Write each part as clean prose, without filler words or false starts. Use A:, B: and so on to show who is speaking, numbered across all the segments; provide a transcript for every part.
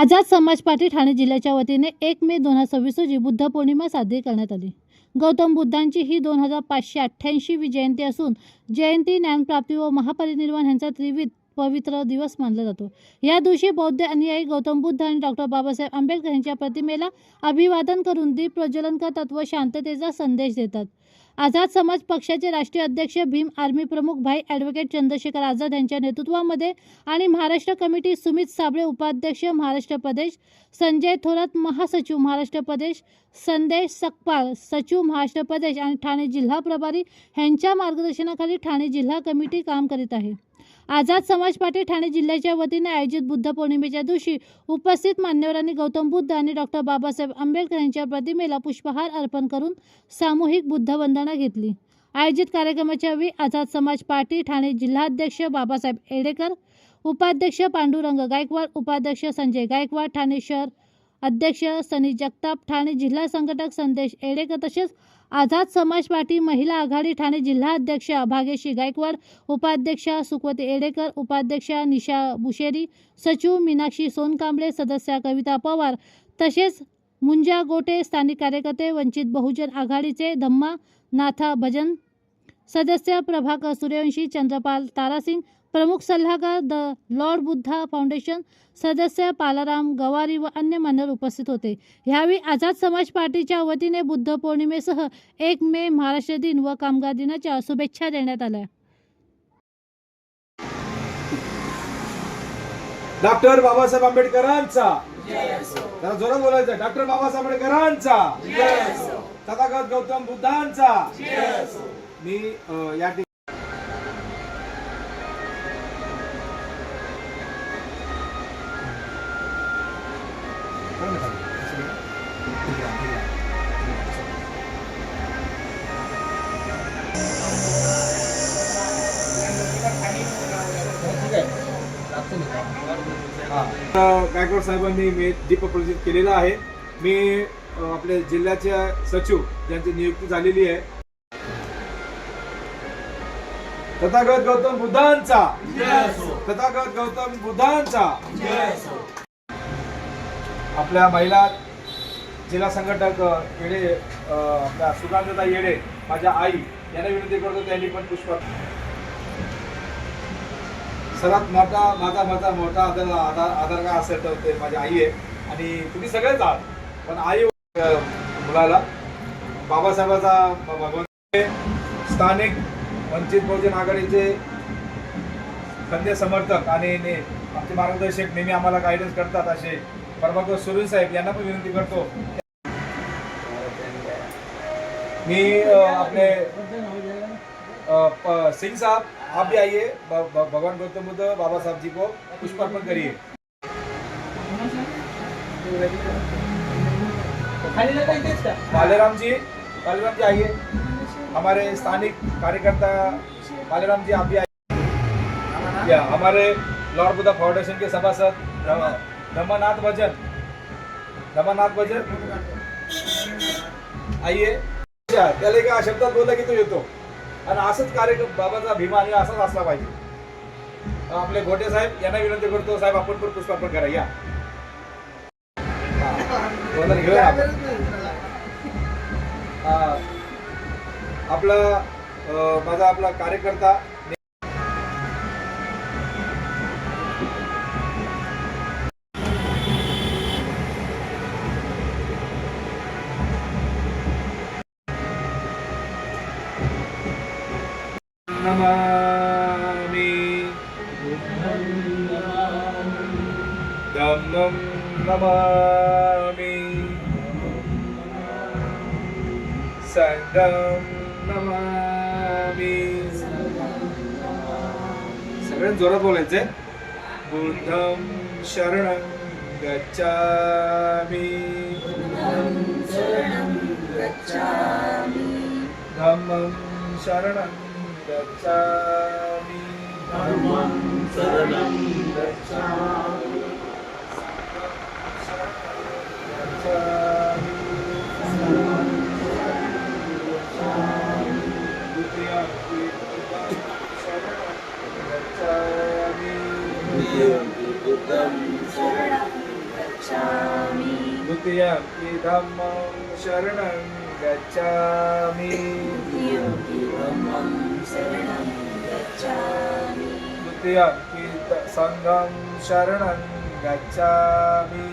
A: आझाद समाज पार्टी ठाणे जिल्ह्याच्या वतीने 1 मे 2026 रोजी बुद्ध पौर्णिमा साजरी करण्यात आली। गौतम बुद्धांची ही 2588वी जयंती असून जयंती, ज्ञानप्राप्ती व महापरिनिर्वाण यांचा त्रिविध पवित्र दिवस मानला जातो। या दिवशी बौद्ध अनुयायी गौतम बुद्ध आणि डॉ. बाबासाहेब आंबेडकर यांच्या प्रतिमेला अभिवादन करून दीप प्रज्वलन करतात व शांततेचा संदेश देतात। आझाद समाज पक्षाचे राष्ट्रीय अध्यक्ष भीम आर्मी प्रमुख भाई ॲडव्होकेट चंद्रशेखर आझाद यांच्या नेतृत्वामध्ये आणि महाराष्ट्र कमिटी सुमित साबळे उपाध्यक्ष महाराष्ट्र प्रदेश, संजय थोरात महासचिव महाराष्ट्र प्रदेश, संदेश सकपाळ सचिव महाराष्ट्र प्रदेश आणि ठाणे जिल्हा प्रभारी यांच्या मार्गदर्शनाखाली ठाणे जिल्हा कमिटी काम करीत आहे। आझाद समाज पार्टी ठाणे जिल्ह्याच्या वतीने आयोजित बुद्ध पौर्णिमेच्या दिवशी उपस्थित मान्यवरांनी गौतम बुद्ध आणि डॉ. बाबासाहेब आंबेडकर यांच्या प्रतिमेला पुष्पहार अर्पण करून सामूहिक बुद्ध वंदना घेतली। आयोजित कार्यक्रमाच्या वेळी आझाद समाज पार्टी ठाणे जिल्हाध्यक्ष बाबासाहेब येडेकर, उपाध्यक्ष पांडुरंग गायकवाड, उपाध्यक्ष संजय गायकवाड, ठाणे शहर अध्यक्ष सनी जगताप, ठाणे जिल्हा संघटक संदेश येडेकर तसेच आझाद समाज पार्टी महिला आघाडी ठाणे जिल्हा अध्यक्ष भाग्यश्री गायकवाड, उपाध्यक्ष सुकवती येडेकर, उपाध्यक्ष निशा बुशेरी, सचिव मीनाक्षी सोनकांबळे, सदस्य कविता पवार तसेच मुंजा गोटे, स्थानिक कार्यकर्ते वंचित बहुजन आघाडीचे धम्मा नाथा भजन, सदस्य प्रभाकर सूर्यवंशी, चंद्रपाल तारासिंग, प्रमुख सल्लागार द लॉर्ड बुद्धा फाउंडेशन सदस्य पालाराम गवारी व अन्य मान्यवर उपस्थित होते। यावेळी आझाद समाज पार्टीच्या वतीने बुद्ध पौर्णिमेसह 1 मे महाराष्ट्र दिन व कामगार दिनाच्या शुभेच्छा देण्यात आल्या।
B: डॉक्टर बाबासाहेब आंबेडकरांचा जरा जोरात बोलायचं। डॉक्टर बाबासाहेब आंबेडकरांचा, तथागत गौतम बुद्धांचा। मी या गायकवाड साहेबांनी मी दीप प्रज्वलित केलेला आहे। मी आपल्या जिल्ह्याच्या सचिव यांची नियुक्ती झालेली आहे। तथागत गौतम बुद्धांचा, तथागत गौतम बुद्धांचा। आपल्या महिला जिल्हा संघटक येडे आपल्या सुगंधता येडे माझ्या आई यांना विनंती करतो त्यांनी पण पुष्प। सर्वात मोठा आधार काय असेल तर ते माझी आई आहे आणि तुम्ही सगळेच आहात, पण आई मुलाला बाबासाहेबाचा भगवंत स्थानिक वंचित बहुजन आघाडीचे खंदे समर्थक आणि आमचे मार्गदर्शक नेहमी आम्हाला गायडन्स करतात असे प्रभाकर सुरेश साहेब यांना पण विनंती करतो। मी अपने सिंह साहब आप भी आइए, भगवान गौतम बुद्ध बाबा साहब जी को पुष्पार्पण करिए। पालेराम जी आइए, हमारे स्थानिक कार्यकर्ता पालेराम जी आप भी आइए। या हमारे लॉर्ड बुद्धा फाउंडेशन के सभासद धम्मानाथ भजन आइए। त्याला एका शब्दात बोलला की तो येतो आणि असंच कार्यक्रम बाबाचा भीमा आणि असाच असला पाहिजे। आपले गोटे साहेब यांना विनंती करतो, साहेब आपण पण पुष्पार्पण करा या। आपला कार्यकर्ता नमामि धम्मं नमामि संघं नमामि। सगळ्यांनी जोरात बोलायचंय। बुद्धं शरणं गच्छामि, धम्मं शरणं गच्छामि, धम्मं शरणं गच्छामि, द्वितीयंपि धम्मं शरणं गच्छामि द्वितीयंपि संघं शरणं गच्छामि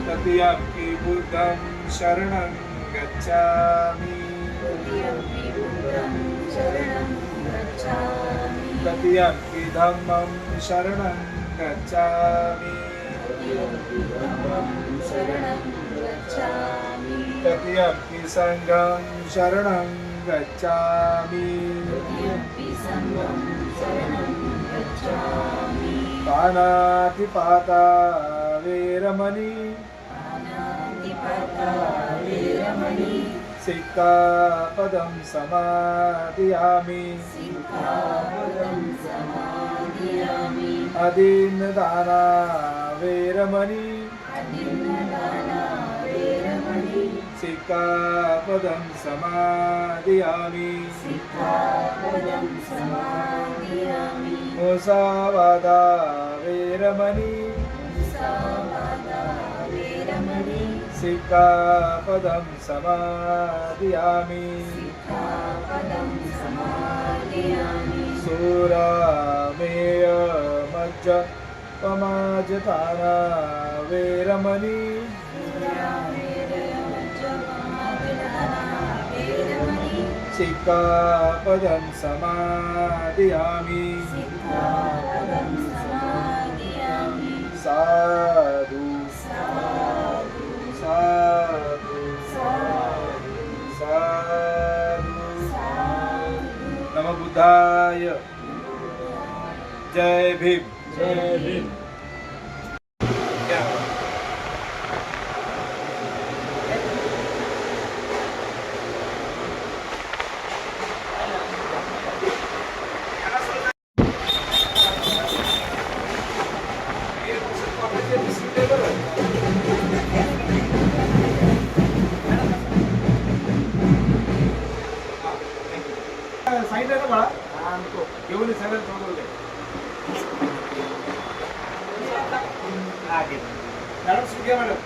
B: तृतीयंपि बुद्धं शरणं गच्छामि तृतीयंपि धम्मं शरणं गच्छामि तृतीयंपि संघं शरणं गच्छामि पानातिपाता वेरमणि सिक्खापदं समादयामि अदीनदाना वेरमणि सिक्खापदं समादयामि मुसावादा वेरमणि सिक्खापदं समादयामि सूरामेय मज्जपमाजपाना वेरमणि सिक्खापदं समादयामि साधु साधु साधु नमो बुद्धाय जय भीम जय भीम साईड आहे ना बाळा घेऊन सगळ्यात मॅडम सुघ्या मॅडम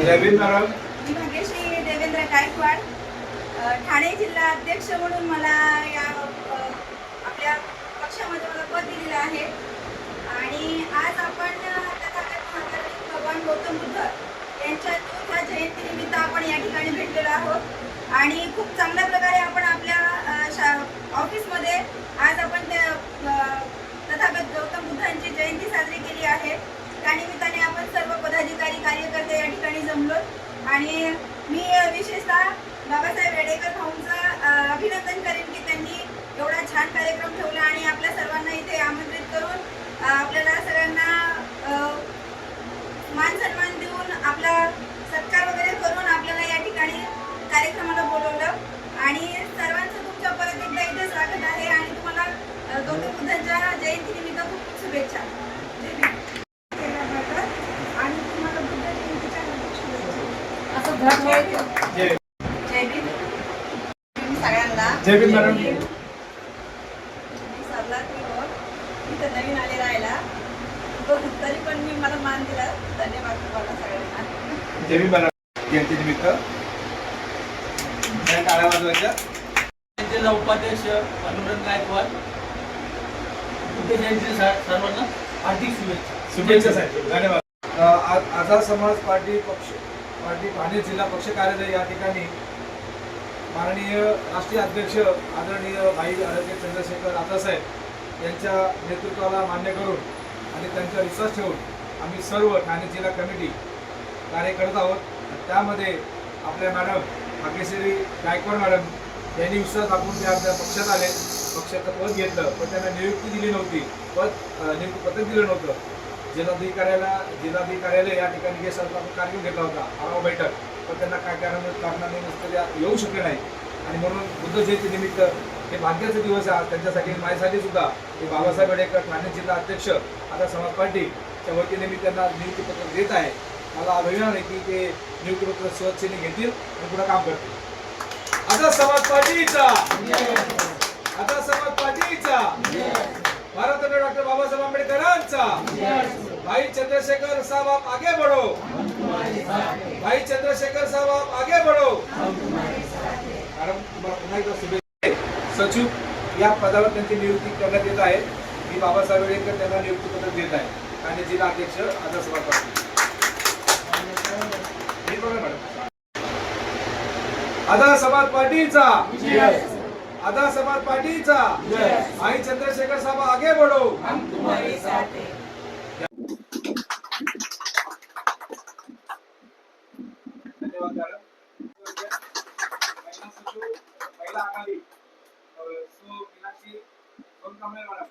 B: जय भीम मॅडम.
C: मी भाग्यश्री देवेंद्र गायकवाड, ठाणे जिल्हा अध्यक्ष म्हणून मला या आपल्या पक्षामध्ये मला पद दिलेलं आहे. आणि आज आपण तथागत भगवान गौतम बुद्ध यांच्या त्या जयंतीनिमित्त आपण या ठिकाणी भेटलेलो आहोत. आणि खूप चांगल्या प्रकारे आपण आपल्या ऑफिसमध्ये आज आपण त्या तथागत गौतम बुद्धांची जयंती साजरी केली आहे. त्यानिमित्ताने आपण सर्व पदाधिकारी कार्यकर्ते या ठिकाणी जमलो. आणि मी विशेषतः बाबासाहेब आंबेडकर भाऊंचं अभिनंदन करेन की त्यांनी एवढा छान कार्यक्रम ठेवला आणि आपल्या सर्वांना इथे आमंत्रित करून आपल्याला सगळ्यांना मान सन्मान देऊन आपला सत्कार वगैरे करून आपल्याला या ठिकाणी कार्यक्रमाला बोलवलं. आणि सर्वांचं तुमच्या परत एकदा इथे स्वागत आहे आणि तुम्हाला गौतम बुद्धांच्या जयंतीनिमित्त खूप खूप शुभेच्छा. जय भीम. आणि तुम्हाला बुद्ध जयंतीच्या जय भीम सगळ्यांना.
B: जय भीम मॅडम.
C: इथं नवीन आले राहायला तरी पण मी मला मान दिला. धन्यवाद तुम्हाला सगळ्यांना.
B: जय भीम मॅडम. जयंतीनिमित्त टाळ्या वाजवायच्या.
D: जिल्हा उपाध्यक्ष अनुरंग गायकवाड. बुद्ध जयंती सर्वांना हार्दिक शुभेच्छा.
B: शुभेच्छा साहेब. धन्यवाद. आझाद समाज पार्टी ठाणे जिल्हा पक्ष कार्यालय या ठिकाणी माननीय राष्ट्रीय अध्यक्ष आदरणीय भाई आरोग्य चंद्रशेखर राजासाहेब यांच्या नेतृत्वाला मान्य करून आणि त्यांचा विश्वास ठेवून आम्ही सर्व ठाणे जिल्हा कमिटी कार्य करत आहोत. त्यामध्ये आपल्या मॅडम भाग्यश्री गायकवाड मॅडम यांनी विश्वास दाखवून ते आपल्या पक्षात आले. पक्षाचं पद घेतलं पण त्यांना नियुक्ती दिली नव्हती. नियुक्ती पत्र दिलं नव्हतं. जिल्हाधिकारी या ठिकाणी हे सरकार कार्यक्रम घेतला होता आढावा बैठक. पण त्यांना काय कारणाने येऊ शकले नाही. आणि म्हणून बुद्ध जयंतीनिमित्त हे भाग्याचा दिवस आहे त्यांच्यासाठी माझ्यासाठी सुद्धा. हे बाबासाहेब आंबेडकर ठाणे जिल्हा अध्यक्ष आता समाज पार्टीच्या वतीने मी त्यांना नियुक्तीपत्र देत आहे. मला अभिमान आहे की ते नियुक्तीपत्र स्वच्छतेने घेतील आणि पुढे काम करतील. आता समाज पार्टीचा आता समाज पार्टीचा भारतरत्न डॉक्टर बाबासाहेब आंबेडकरांचा भाई चंद्रशेखर साहब आप आगे बढ़ो, भाई चंद्रशेखर साहब आप आगे बढ़ो. मॅडम तुम्हाला पुन्हा एकदा शुभेच्छा. सचिव या पदावर त्यांची नियुक्ती करण्यात येत आहे. मी बाबासाहेब आंबेडकर त्यांना नियुक्तीपत्र देत आहे आणि जिल्हा अध्यक्ष आता समाज पार्टी. हे बघा मॅडम, आता समाज पार्टीचा आता समाज पार्टीचा भाई चंद्रशेखर साहब आगे बढ़ो. धन्यवाद मॅडम. महिला आघाडी सो मीनाक्षी सोनकांबळे मॅडम.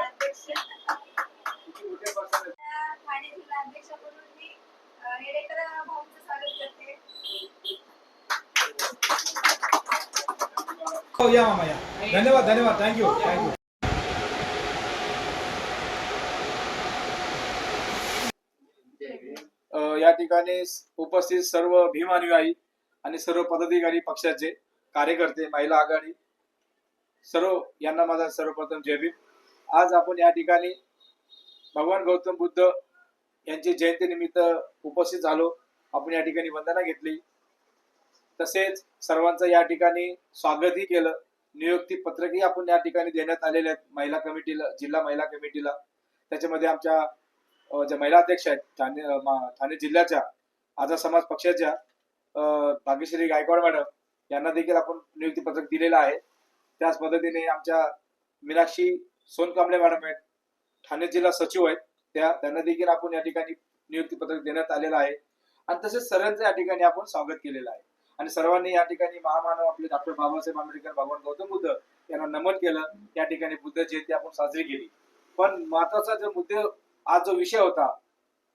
C: अध्यक्ष ठाणे जिल्हा अध्यक्ष म्हणून मी येडेकर भाऊंचं स्वागत करते.
B: हो या मामा या. धन्यवाद धन्यवाद. Thank you thank you. या ठिकाणी उपस्थित सर्व भीम अनुयायी आणि सर्व पदाधिकारी पक्षाचे कार्यकर्ते महिला आघाडी सर्व यांना माझा सर्वप्रथम जय भीम. आज आपण या ठिकाणी भगवान गौतम बुद्ध यांची जयंती निमित्त उपस्थित झालो. आपण या ठिकाणी वंदना घेतली, तसेच सर्वांचं या ठिकाणी स्वागतही केलं. नियुक्ती पत्रकही आपण या ठिकाणी देण्यात आलेले आहेत महिला कमिटीला, जिल्हा महिला कमिटीला. त्याच्यामध्ये आमच्या ज्या महिला अध्यक्ष आहेत ठाणे जिल्ह्याच्या आझाद समाज पक्षाच्या भाग्यश्री गायकवाड मॅडम यांना देखील आपण नियुक्ती पत्रक दिलेलं आहे. त्याच पद्धतीने आमच्या मीनाक्षी सोनकांबळे मॅडम आहेत, ठाणे जिल्हा सचिव आहेत, त्यांना देखील आपण या ठिकाणी नियुक्ती पत्रक देण्यात आलेलं आहे. आणि तसेच सर्वांचं या ठिकाणी आपण स्वागत केलेलं आहे. आणि सर्वांनी या ठिकाणी महामानव आपले डॉक्टर बाबासाहेब आंबेडकर भगवान गौतम बुद्ध यांना नमन केलं. या ठिकाणी बुद्ध जयंती आपण साजरी केली. पण महत्वाचा जो मुद्दे आज जो विषय होता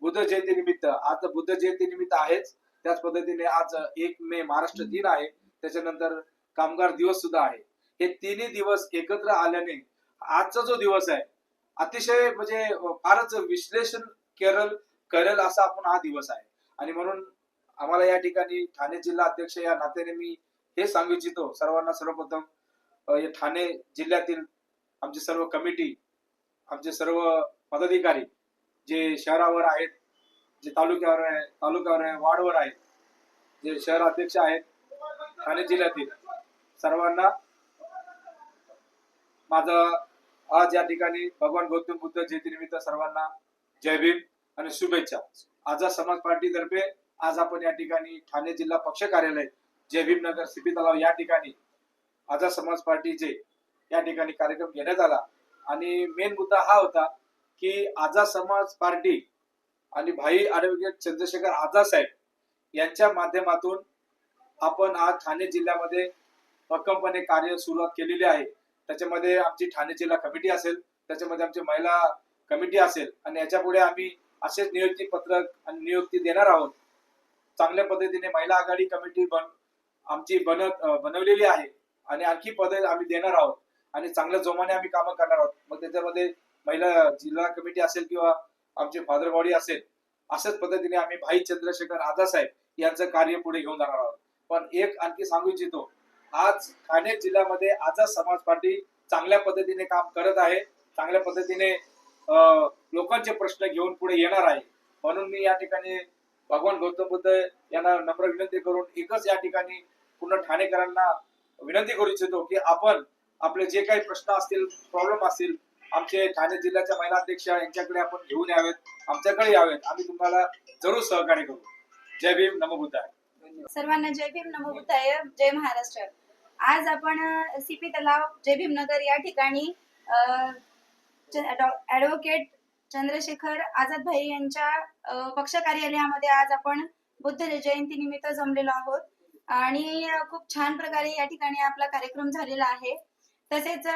B: बुद्ध जयंती निमित्त, आज बुद्ध जयंती निमित्त आहेच, त्याच पद्धतीने आज 1 मे महाराष्ट्र दिन आहे, त्याच्यानंतर कामगार दिवस सुद्धा आहे. हे तिन्ही दिवस एकत्र आल्याने आजचा जो दिवस आहे अतिशय म्हणजे फारच विश्लेषण करेल असा आपण हा दिवस आहे. आणि म्हणून आम्हाला या ठिकाणी ठाणे जिल्हा अध्यक्ष या नात्याने मी हे सांगू इच्छितो सर्वांना, सर्वप्रथम ठाणे जिल्ह्यातील आमची सर्व कमिटी, आमचे सर्व पदाधिकारी जे शहरावर आहेत, जे तालुक्यावर आहे, वार्डवर आहेत, जे शहर अध्यक्ष आहेत ठाणे जिल्ह्यातील, सर्वांना माझं आज या ठिकाणी भगवान गौतम बुद्ध जयंती निमित्त सर्वांना जय भीम आणि शुभेच्छा. आझाद समाज पार्टी तर्फे आज आपण या ठिकाणी ठाणे जिल्हा पक्ष कार्यालय जय भीम नगर सीपी तलाव या ठिकाणी आझाद समाज पार्टीचे या ठिकाणी कार्यक्रम घेण्यात आला. आणि मेन मुद्दा हा होता की आझाद समाज पार्टी आणि भाई ॲडव्होकेट चंद्रशेखर आझाद साहेब यांच्या माध्यमातून आपण आज ठाणे जिल्ह्यामध्ये भक्कमपणे कार्य सुरुवात केलेली आहे. त्याच्यामध्ये आमची ठाणे जिल्हा कमिटी असेल, त्याच्यामध्ये आमची महिला कमिटी असेल, आणि याच्या पुढे आम्ही असेच नियुक्ती पत्रक आणि नियुक्ती देणार आहोत. चांगल्या पद्धतीने महिला आघाडी कमिटी आमची बनवलेली आहे आणि आणखी पदे आम्ही देणार आहोत आणि चांगल्या जोमाने आम्ही कामं करणार आहोत. मग त्याच्यामध्ये महिला जिल्हा कमिटी असेल किंवा आमचे फादर बॉडी असेल, अशाच पद्धतीने आम्ही भाई चंद्रशेखर आझाद साहेब यांचं कार्य पुढे घेऊन जाणार आहोत. पण एक आणखी सांगू इच्छितो, आज ठाणे जिल्ह्यामध्ये आझाद समाज पार्टी चांगल्या पद्धतीने काम करत आहे, चांगल्या पद्धतीने लोकांचे प्रश्न घेऊन पुढे येणार आहे. म्हणून मी या ठिकाणी भगवान गौतम बुद्ध यांना नम्र विनंती करून एकच या ठिकाणी पूर्ण ठाणेकरांना विनंती करू इच्छितो की आपण आपले जे काही प्रश्न असतील, प्रॉब्लेम असतील, आमचे ठाणे जिल्ह्याच्या महिला अध्यक्ष यांच्याकडे आपण घेऊन यावेत, आमच्याकडे यावेत. आम्ही तुम्हाला जरूर सहकार्य करू. जय भीम, नमो बुद्धाय.
C: सर्वांना जय भीम, नमो बुद्धाय, जय महाराष्ट्र. आज आपण सीपी तलाव जय भीमनगर या ठिकाणी ॲडव्होकेट चंद्रशेखर आझाद भाई यांच्या पक्ष कार्यालयामध्ये आज आपण बुद्ध जयंती निमित्त जमलेलो आहोत आणि खूप छान प्रकारे या ठिकाणी आपला कार्यक्रम झालेला आहे. तसेच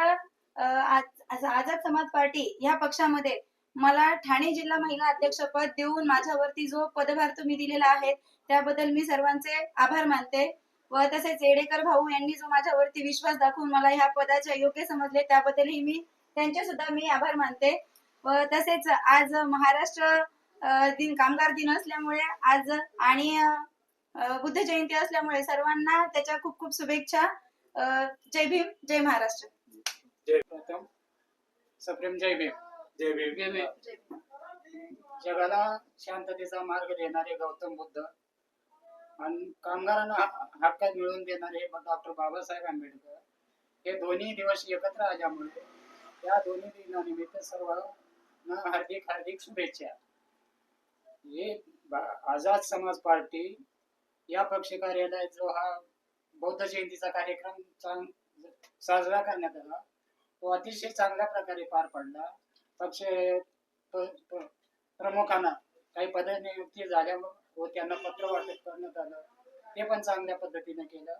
C: आझाद समाज पार्टी या पक्षामध्ये मला ठाणे जिल्हा महिला अध्यक्षपद देऊन माझ्यावरती जो पदभार तुम्ही दिलेला आहे त्याबद्दल मी सर्वांचे आभार मानते व तसेच येडेकर भाऊ यांनी जो माझ्यावरती विश्वास दाखवून मला ह्या पदाचे योग्य समजले त्याबद्दलही मी त्यांचे सुद्धा मी आभार मानते व तसेच आज महाराष्ट्र दिन कामगार दिन असल्यामुळे आज आणि बुद्ध जयंती असल्यामुळे सर्वांना त्याच्या खूप खूप शुभेच्छा. जय भीम, जय महाराष्ट्र.
E: प्रथम सप्रेम जय भीम.
B: जय भीम.
E: जगाला शांततेचा मार्ग देणारे गौतम बुद्ध आणि कामगारांना हक्क मिळवून देणारे डॉक्टर बाबासाहेब आंबेडकर हे दोन्ही दिवस एकत्र आल्यामुळे या दोन्ही दिनानिमित्त सर्वांना हार्दिक हार्दिक शुभेच्छा. हे आझाद समाज पार्टी या पक्ष कार्यालयात जो हा बौद्ध जयंतीचा कार्यक्रम साजरा करण्यात आला तो अतिशय चांगल्या प्रकारे पार पडला. पक्ष प्रमुखांना काही पदनियुक्ती झाल्या व त्यांना पत्र वाटप करण्यात आलं ते पण चांगल्या पद्धतीने केलं.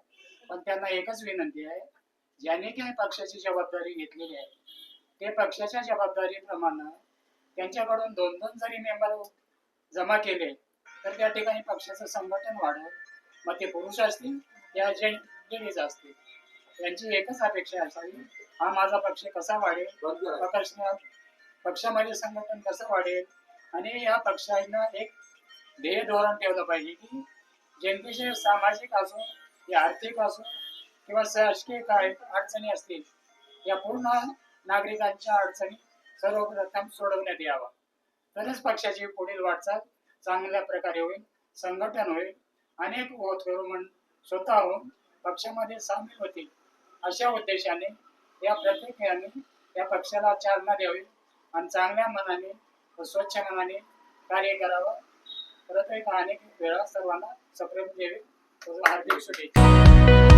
E: पण त्यांना एकच विनंती आहे, ज्यांनी काही पक्षाची जबाबदारी घेतलेली आहे ते पक्षाच्या जबाबदारीप्रमाणे त्यांच्याकडून 2-2 जरी मेंबर जमा केले तर त्या ठिकाणी पक्षाचं संघटन वाढेल. मग ते पुरुष असतील या लेडीज असतील यांची एकच अपेक्षा असावी, हा माझा पक्ष कसा वाढेल, पक्षामध्ये संघटन कसं वाढेल आणि या पक्षानं एक ध्येय धोरण ठेवलं पाहिजे की जनतेचे सामाजिक असो या आर्थिक असो किंवा शासकीय काय अडचणी असतील या पूर्ण नागरिकांच्या अडचणी सर्वप्रथम सोडवण्यात यावा. तरच पक्षाची पुढील वाटचाल चांगल्या प्रकारे होईल, संघटन होईल, अनेक तरुण स्वतःहून पक्षामध्ये सामील होतील अशा उद्देशाने या प्रत्येकाने या पक्षाला चालना द्यावी आणि चांगल्या मनाने व स्वच्छ मनाने कार्य करावं. परत एक अनेक वेळा सर्वांना सप्रेम देवे हार्दिक शुभेच्छा.